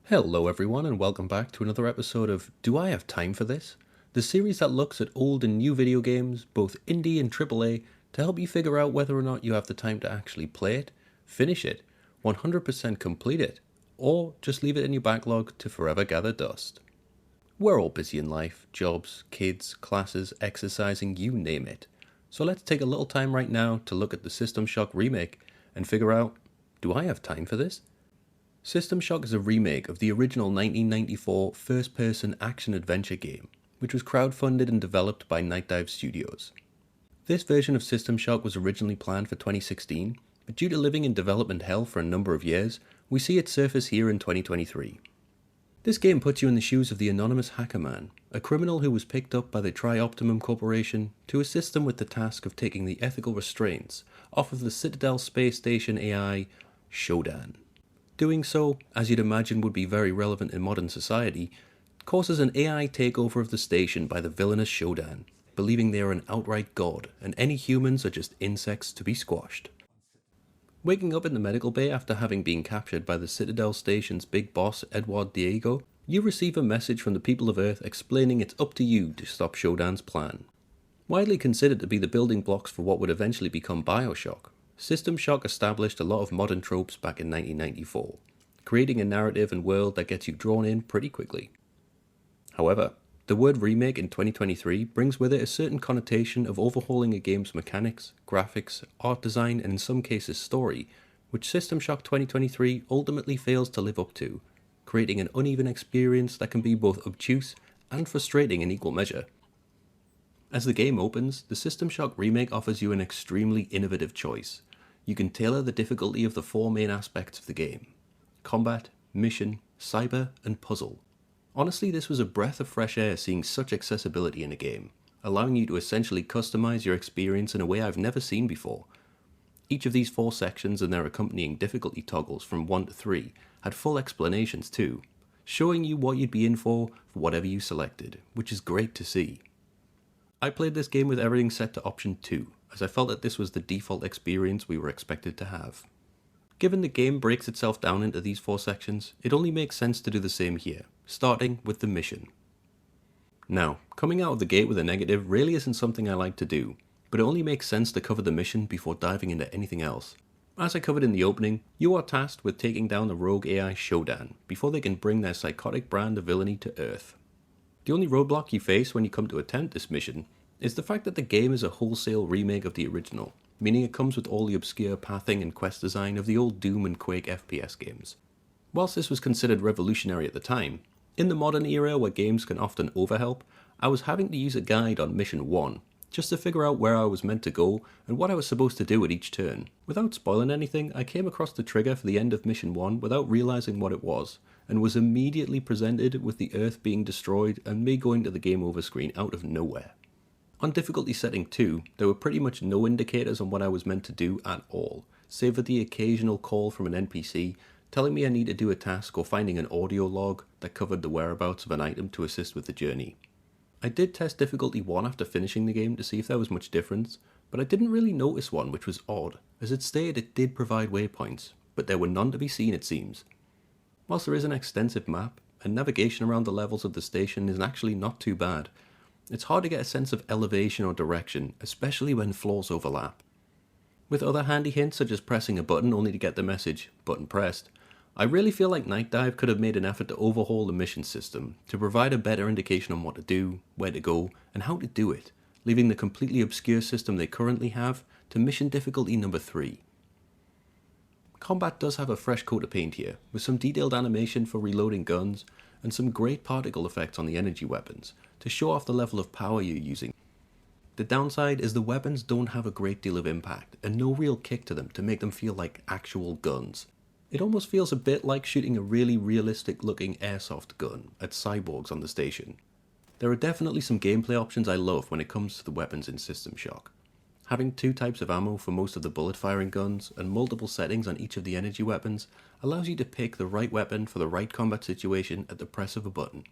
Hello, everyone, and welcome back to another episode of Do I Have Time for This? The series that looks at old and new video games, both indie and AAA, to help you figure out whether or not you have the time to actually play it, finish it, 100% complete it, or just leave it in your backlog to forever gather dust. We're all busy in life, jobs, kids, classes, exercising, you name it. So let's take a little time right now to look at the System Shock Remake and figure out, do I have time for this? System Shock is a remake of the original 1994 first-person action-adventure game, which was crowdfunded and developed by Night Dive Studios. This version of System Shock was originally planned for 2016, but due to living in development hell for a number of years, we see it surface here in 2023. This game puts you in the shoes of the anonymous hacker man, a criminal who was picked up by the Tri-Optimum Corporation to assist them with the task of taking the ethical restraints off of the Citadel space station AI, Shodan. Doing so, as you'd imagine would be very relevant in modern society, causes an AI takeover of the station by the villainous Shodan, believing they are an outright god and any humans are just insects to be squashed. Waking up in the medical bay after having been captured by the Citadel station's big boss Edward Diego, you receive a message from the people of Earth explaining it's up to you to stop Shodan's plan. Widely considered to be the building blocks for what would eventually become Bioshock, System Shock established a lot of modern tropes back in 1994, creating a narrative and world that gets you drawn in pretty quickly. However, the word remake in 2023 brings with it a certain connotation of overhauling a game's mechanics, graphics, art design, and in some cases story, which System Shock 2023 ultimately fails to live up to, creating an uneven experience that can be both obtuse and frustrating in equal measure. As the game opens, the System Shock Remake offers you an extremely innovative choice. You can tailor the difficulty of the four main aspects of the game: combat, mission, cyber, and puzzle. Honestly, this was a breath of fresh air seeing such accessibility in a game, allowing you to essentially customize your experience in a way I've never seen before. Each of these four sections and their accompanying difficulty toggles from 1 to 3 had full explanations too, showing you what you'd be in for whatever you selected, which is great to see. I played this game with everything set to option 2, as I felt that this was the default experience we were expected to have. Given the game breaks itself down into these four sections, it only makes sense to do the same here, starting with the mission. Now, coming out of the gate with a negative really isn't something I like to do, but it only makes sense to cover the mission before diving into anything else. As I covered in the opening, you are tasked with taking down the rogue AI Shodan before they can bring their psychotic brand of villainy to Earth. The only roadblock you face when you come to attempt this mission is the fact that the game is a wholesale remake of the original, meaning it comes with all the obscure pathing and quest design of the old Doom and Quake FPS games. Whilst this was considered revolutionary at the time, in the modern era where games can often overhelp, I was having to use a guide on Mission 1, just to figure out where I was meant to go and what I was supposed to do at each turn. Without spoiling anything, I came across the trigger for the end of Mission 1 without realising what it was, and was immediately presented with the Earth being destroyed and me going to the game over screen out of nowhere. On difficulty setting 2, there were pretty much no indicators on what I was meant to do at all, save for the occasional call from an NPC telling me I need to do a task or finding an audio log that covered the whereabouts of an item to assist with the journey. I did test difficulty 1 after finishing the game to see if there was much difference, but I didn't really notice one, which was odd, as it stated it did provide waypoints, but there were none to be seen it seems. Whilst there is an extensive map, and navigation around the levels of the station is actually not too bad, it's hard to get a sense of elevation or direction, especially when floors overlap. With other handy hints such as pressing a button only to get the message, button pressed, I really feel like Night Dive could have made an effort to overhaul the mission system to provide a better indication on what to do, where to go, and how to do it, leaving the completely obscure system they currently have to mission difficulty number 3. Combat does have a fresh coat of paint here, with some detailed animation for reloading guns, and some great particle effects on the energy weapons, to show off the level of power you're using. The downside is the weapons don't have a great deal of impact, and no real kick to them to make them feel like actual guns. It almost feels a bit like shooting a really realistic looking airsoft gun at cyborgs on the station. There are definitely some gameplay options I love when it comes to the weapons in System Shock. Having 2 types of ammo for most of the bullet firing guns and multiple settings on each of the energy weapons allows you to pick the right weapon for the right combat situation at the press of a button.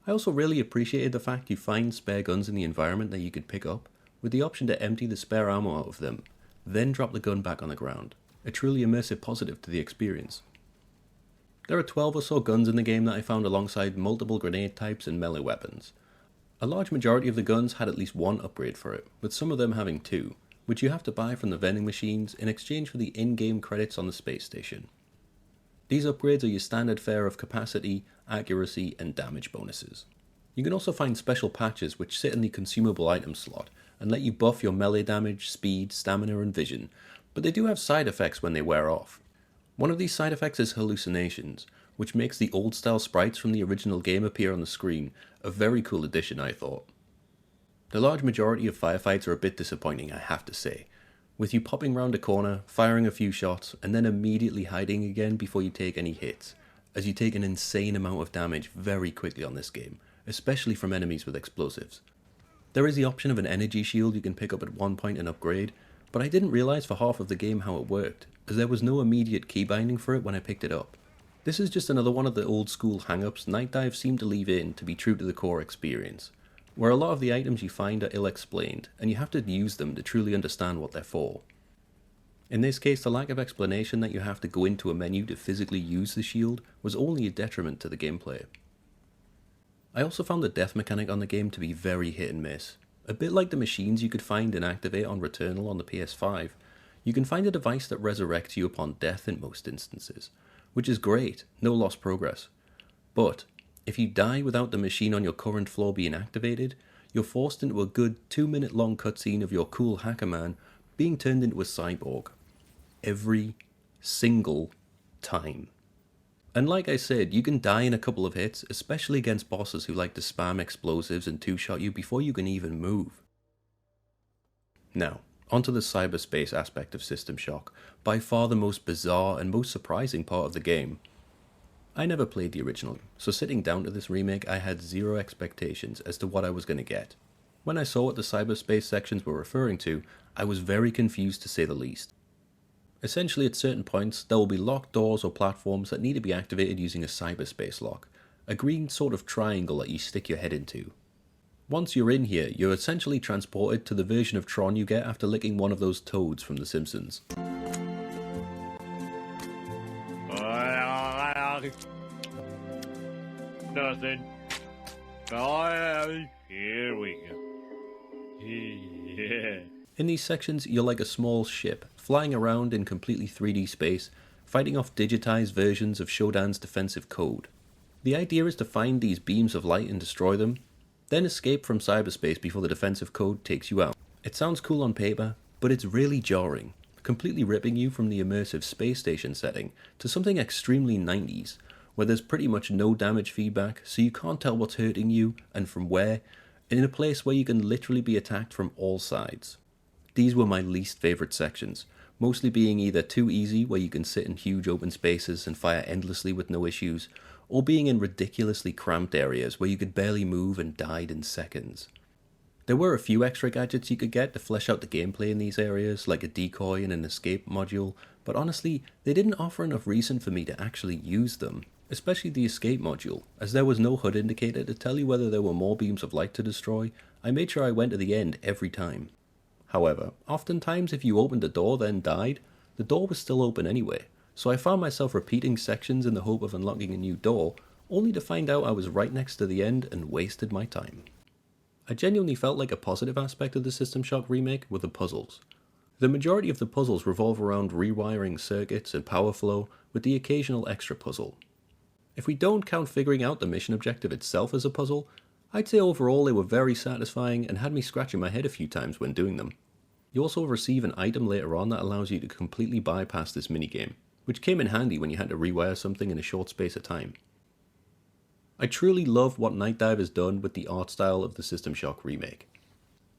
I also really appreciated the fact you find spare guns in the environment that you could pick up, with the option to empty the spare ammo out of them, then drop the gun back on the ground. A truly immersive positive to the experience. There are 12 or so guns in the game that I found alongside multiple grenade types and melee weapons. A large majority of the guns had at least one upgrade for it, with some of them having two, which you have to buy from the vending machines in exchange for the in-game credits on the space station. These upgrades are your standard fare of capacity, accuracy, and damage bonuses. You can also find special patches which sit in the consumable item slot and let you buff your melee damage, speed, stamina, and vision, but they do have side effects when they wear off. One of these side effects is hallucinations, which makes the old style sprites from the original game appear on the screen, a very cool addition I thought. The large majority of firefights are a bit disappointing, I have to say, with you popping round a corner, firing a few shots, and then immediately hiding again before you take any hits, as you take an insane amount of damage very quickly on this game, especially from enemies with explosives. There is the option of an energy shield you can pick up at one point and upgrade, but I didn't realise for half of the game how it worked, as there was no immediate key binding for it when I picked it up. This is just another one of the old school hang-ups Night Dive seemed to leave in to be true to the core experience, where a lot of the items you find are ill-explained, and you have to use them to truly understand what they're for. In this case, the lack of explanation that you have to go into a menu to physically use the shield was only a detriment to the gameplay. I also found the death mechanic on the game to be very hit and miss. A bit like the machines you could find and activate on Returnal on the PS5, you can find a device that resurrects you upon death in most instances, which is great, no lost progress. But if you die without the machine on your current floor being activated, you're forced into a good 2-minute long cutscene of your cool hacker man being turned into a cyborg. Every single time. And like I said, you can die in a couple of hits, especially against bosses who like to spam explosives and two-shot you before you can even move. Now, onto the cyberspace aspect of System Shock, by far the most bizarre and most surprising part of the game. I never played the original, so sitting down to this remake I had zero expectations as to what I was going to get. When I saw what the cyberspace sections were referring to, I was very confused to say the least. Essentially, at certain points, there will be locked doors or platforms that need to be activated using a cyberspace lock, a green sort of triangle that you stick your head into. Once you're in here, you're essentially transported to the version of Tron you get after licking one of those toads from The Simpsons. Nothing. Here we go. Yeah. In these sections, you're like a small ship, flying around in completely 3D space, fighting off digitized versions of Shodan's defensive code. The idea is to find these beams of light and destroy them, then escape from cyberspace before the defensive code takes you out. It sounds cool on paper, but it's really jarring, completely ripping you from the immersive space station setting to something extremely 90s, where there's pretty much no damage feedback, so you can't tell what's hurting you and from where, and in a place where you can literally be attacked from all sides. These were my least favourite sections, mostly being either too easy where you can sit in huge open spaces and fire endlessly with no issues, or being in ridiculously cramped areas where you could barely move and died in seconds. There were a few extra gadgets you could get to flesh out the gameplay in these areas, like a decoy and an escape module, but honestly, they didn't offer enough reason for me to actually use them, especially the escape module, as there was no HUD indicator to tell you whether there were more beams of light to destroy. I made sure I went to the end every time. However, oftentimes if you opened the door then died, the door was still open anyway, so I found myself repeating sections in the hope of unlocking a new door, only to find out I was right next to the end and wasted my time. I genuinely felt like a positive aspect of the System Shock remake were the puzzles. The majority of the puzzles revolve around rewiring circuits and power flow, with the occasional extra puzzle. If we don't count figuring out the mission objective itself as a puzzle, I'd say overall they were very satisfying and had me scratching my head a few times when doing them. You also receive an item later on that allows you to completely bypass this minigame, which came in handy when you had to rewire something in a short space of time. I truly love what Night Dive has done with the art style of the System Shock remake.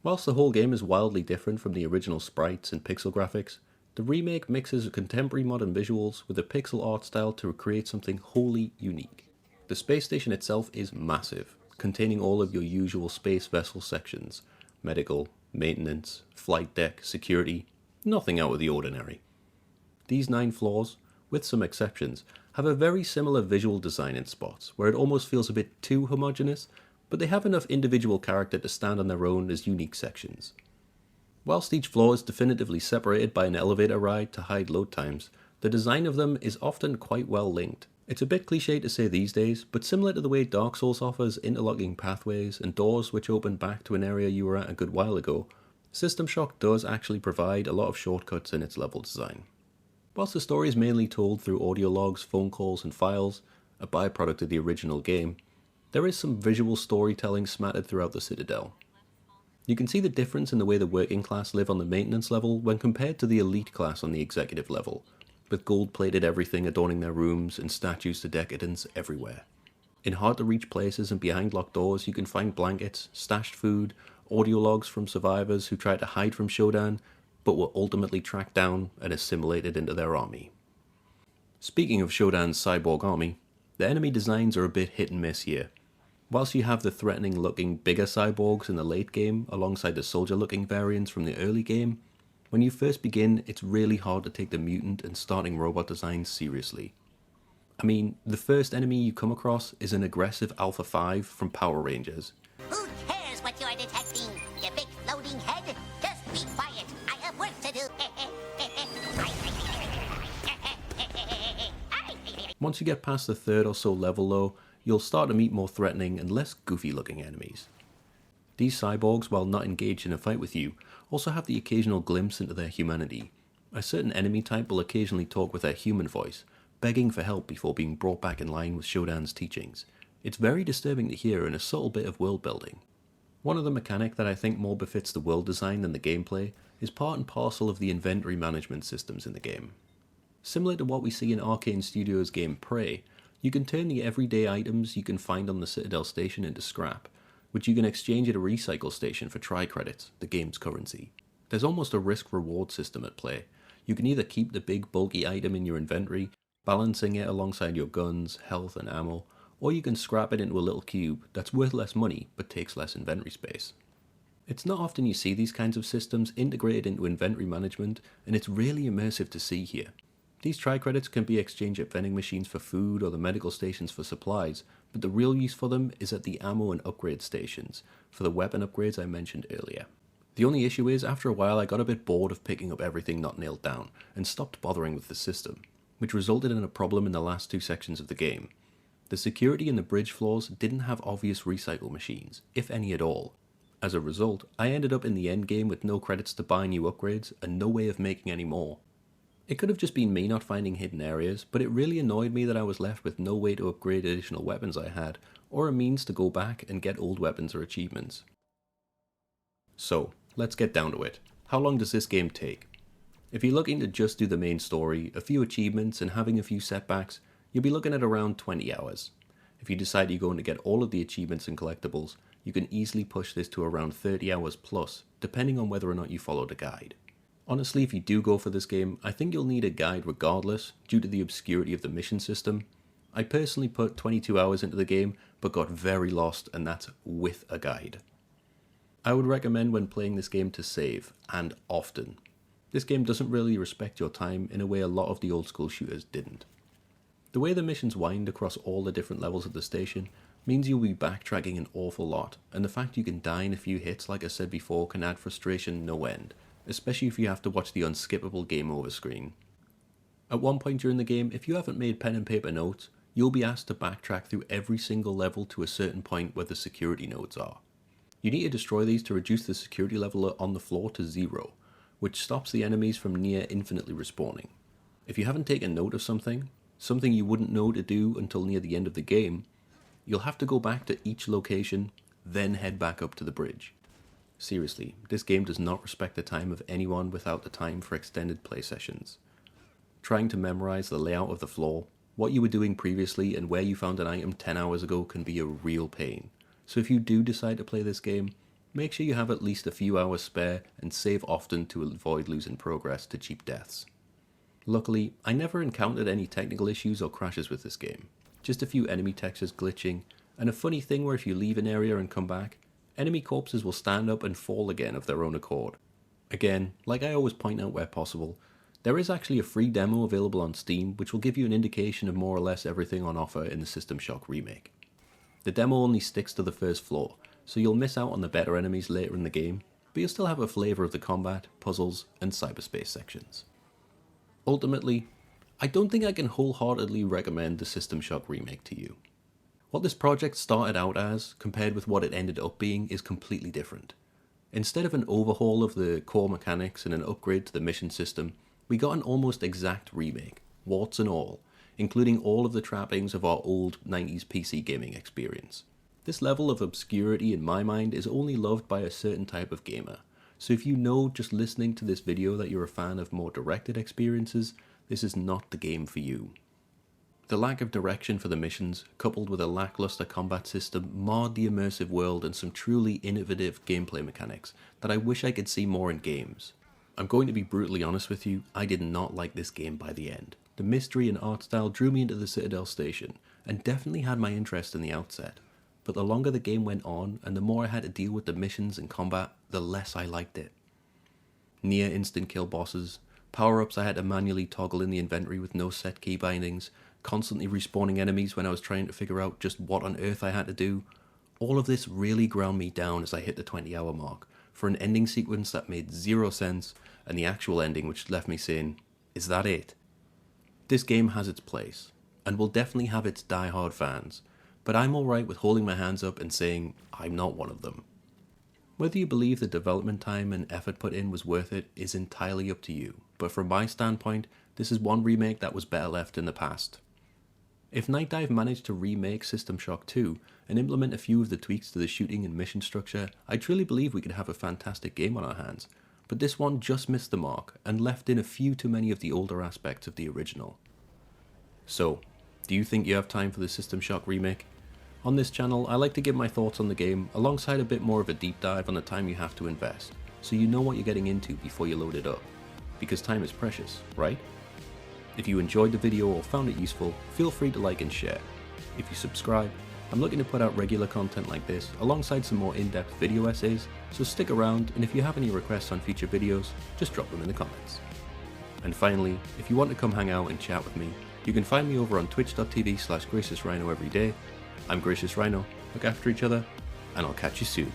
Whilst the whole game is wildly different from the original sprites and pixel graphics, the remake mixes contemporary modern visuals with a pixel art style to create something wholly unique. The space station itself is massive, containing all of your usual space vessel sections: medical, maintenance, flight deck, security, nothing out of the ordinary. These 9 floors, with some exceptions, have a very similar visual design in spots, where it almost feels a bit too homogeneous, but they have enough individual character to stand on their own as unique sections. Whilst each floor is definitively separated by an elevator ride to hide load times, the design of them is often quite well linked, It's a bit cliche to say these days, but similar to the way Dark Souls offers interlocking pathways and doors which open back to an area you were at a good while ago, System Shock does actually provide a lot of shortcuts in its level design. Whilst the story is mainly told through audio logs, phone calls and files, a byproduct of the original game, there is some visual storytelling smattered throughout the Citadel. You can see the difference in the way the working class live on the maintenance level when compared to the elite class on the executive level, with gold-plated everything adorning their rooms and statues to decadence everywhere. In hard-to-reach places and behind locked doors, you can find blankets, stashed food, audio logs from survivors who tried to hide from Shodan, but were ultimately tracked down and assimilated into their army. Speaking of Shodan's cyborg army, the enemy designs are a bit hit and miss here. Whilst you have the threatening-looking bigger cyborgs in the late game alongside the soldier-looking variants from the early game, when you first begin, it's really hard to take the mutant and starting robot designs seriously. I mean, the first enemy you come across is an aggressive Alpha 5 from Power Rangers. Who cares what you're detecting, you big floating head? Just be quiet. I have work to do. Once you get past the third or so level though, you'll start to meet more threatening and less goofy looking enemies. These cyborgs, while not engaged in a fight with you, also have the occasional glimpse into their humanity. A certain enemy type will occasionally talk with their human voice, begging for help before being brought back in line with Shodan's teachings. It's very disturbing to hear and a subtle bit of world building. One other mechanic that I think more befits the world design than the gameplay is part and parcel of the inventory management systems in the game. Similar to what we see in Arcane Studios' game Prey, you can turn the everyday items you can find on the Citadel station into scrap, which you can exchange at a recycle station for tri-credits, the game's currency. There's almost a risk-reward system at play. You can either keep the big bulky item in your inventory, balancing it alongside your guns, health and ammo, or you can scrap it into a little cube that's worth less money but takes less inventory space. It's not often you see these kinds of systems integrated into inventory management, and it's really immersive to see here. These tri-credits can be exchanged at vending machines for food or the medical stations for supplies, but the real use for them is at the ammo and upgrade stations, for the weapon upgrades I mentioned earlier. The only issue is, after a while I got a bit bored of picking up everything not nailed down, and stopped bothering with the system, which resulted in a problem in the last two sections of the game. The security in the bridge floors didn't have obvious recycle machines, if any at all. As a result, I ended up in the endgame with no credits to buy new upgrades, and no way of making any more. It could have just been me not finding hidden areas, but it really annoyed me that I was left with no way to upgrade additional weapons I had, or a means to go back and get old weapons or achievements. So, let's get down to it. How long does this game take? If you're looking to just do the main story, a few achievements and having a few setbacks, you'll be looking at around 20 hours. If you decide you're going to get all of the achievements and collectibles, you can easily push this to around 30 hours plus, depending on whether or not you follow the guide. Honestly, if you do go for this game, I think you'll need a guide regardless, due to the obscurity of the mission system. I personally put 22 hours into the game, but got very lost, and that's with a guide. I would recommend when playing this game to save, and often. This game doesn't really respect your time in a way a lot of the old school shooters didn't. The way the missions wind across all the different levels of the station means you'll be backtracking an awful lot, and the fact you can die in a few hits, like I said before, can add frustration no end, especially if you have to watch the unskippable game over screen. At one point during the game, if you haven't made pen and paper notes, you'll be asked to backtrack through every single level to a certain point where the security nodes are. You need to destroy these to reduce the security level on the floor to 0, which stops the enemies from near infinitely respawning. If you haven't taken note of something you wouldn't know to do until near the end of the game, you'll have to go back to each location, then head back up to the bridge. Seriously, this game does not respect the time of anyone without the time for extended play sessions. Trying to memorize the layout of the floor, what you were doing previously and where you found an item 10 hours ago can be a real pain. So if you do decide to play this game, make sure you have at least a few hours spare and save often to avoid losing progress to cheap deaths. Luckily, I never encountered any technical issues or crashes with this game. Just a few enemy textures glitching, and a funny thing where if you leave an area and come back, enemy corpses will stand up and fall again of their own accord. Again, like I always point out where possible, there is actually a free demo available on Steam which will give you an indication of more or less everything on offer in the System Shock Remake. The demo only sticks to the first floor, so you'll miss out on the better enemies later in the game, but you'll still have a flavour of the combat, puzzles, and cyberspace sections. Ultimately, I don't think I can wholeheartedly recommend the System Shock Remake to you. What this project started out as, compared with what it ended up being, is completely different. Instead of an overhaul of the core mechanics and an upgrade to the mission system, we got an almost exact remake, warts and all, including all of the trappings of our old 90s PC gaming experience. This level of obscurity in my mind is only loved by a certain type of gamer, so if you know just listening to this video that you're a fan of more directed experiences, this is not the game for you. The lack of direction for the missions, coupled with a lackluster combat system, marred the immersive world and some truly innovative gameplay mechanics that I wish I could see more in games. I'm going to be brutally honest with you, I did not like this game by the end. The mystery and art style drew me into the Citadel station, and definitely had my interest in the outset. But the longer the game went on, and the more I had to deal with the missions and combat, the less I liked it. Near instant kill bosses, power-ups I had to manually toggle in the inventory with no set key bindings, constantly respawning enemies when I was trying to figure out just what on earth I had to do. All of this really ground me down as I hit the 20-hour mark, for an ending sequence that made zero sense, and the actual ending which left me saying, is that it? This game has its place, and will definitely have its die-hard fans, but I'm alright with holding my hands up and saying I'm not one of them. Whether you believe the development time and effort put in was worth it is entirely up to you, but from my standpoint, this is one remake that was better left in the past. If Night Dive managed to remake System Shock 2 and implement a few of the tweaks to the shooting and mission structure, I truly believe we could have a fantastic game on our hands, but this one just missed the mark and left in a few too many of the older aspects of the original. So, do you think you have time for the System Shock remake? On this channel, I like to give my thoughts on the game alongside a bit more of a deep dive on the time you have to invest, so you know what you're getting into before you load it up. Because time is precious, right? If you enjoyed the video or found it useful, feel free to like and share. If you subscribe, I'm looking to put out regular content like this alongside some more in-depth video essays, so stick around, and if you have any requests on future videos, just drop them in the comments. And finally, if you want to come hang out and chat with me, you can find me over on twitch.tv/GraciousRhino every day. I'm Gracious Rhino, look after each other, and I'll catch you soon.